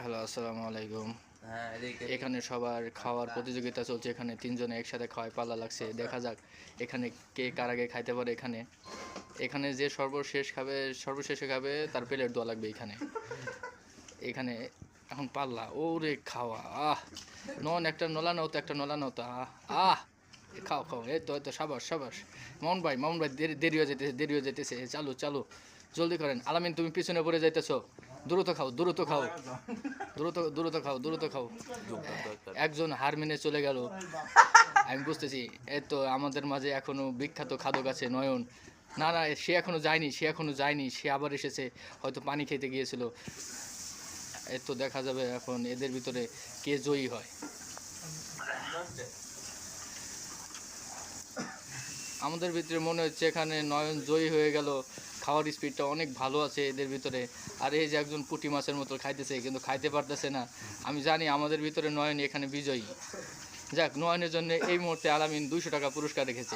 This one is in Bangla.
হ্যালো, আসসালামু আলাইকুম। এখানে সবার খাওয়ার প্রতিযোগিতা চলছে। এখানে তিনজনে একসাথে খাওয়ায় পালা লাগছে। দেখা যাক এখানে কে কার আগে খাইতে পারে। এখানে এখানে যে সর্বশেষে খাবে তার প্লেট দেওয়া লাগবে। এখানে এখন পাল্লা ওরে খাওয়া একটা নলা নাও তো, একটা নলা নাও তো। খাও খাও, এই তো সাবাস সাবাস। মামুন ভাই দেরি হয়ে যেতেছে। চালু চালু, জলদি করেন। আলামিন, তুমি পিছনে পড়ে যাইতেছো। দ্রুত খাও দ্রুত খাও দ্রুত খাও। একজন হার মেনে চলে গেল। আমি বুঝতেছি এই তো আমাদের মাঝে এখনো বিখ্যাত খাদক আছে নয়ন। না না, সে এখনো যায়নি। সে আবার এসেছে, হয়তো পানি খেতে গিয়েছিল। এই তো দেখা যাবে এখন এদের ভিতরে কে জয়ী হয়। আমাদের ভিতরে মনে হচ্ছে এখানে নয়ন জয়ী হয়ে গেল। খাওয়ার স্পিডটা অনেক ভালো আছে এদের ভিতরে। আর এই যে একজন পুঁটি মাছের মতো খাইতেছে, কিন্তু খাইতে পারতেছে না। আমি জানি আমাদের ভিতরে নয়ন এখানে বিজয়ী। যাক, নয়নের জন্য এই মুহূর্তে আলামিন 200 টাকা পুরস্কার রেখেছে।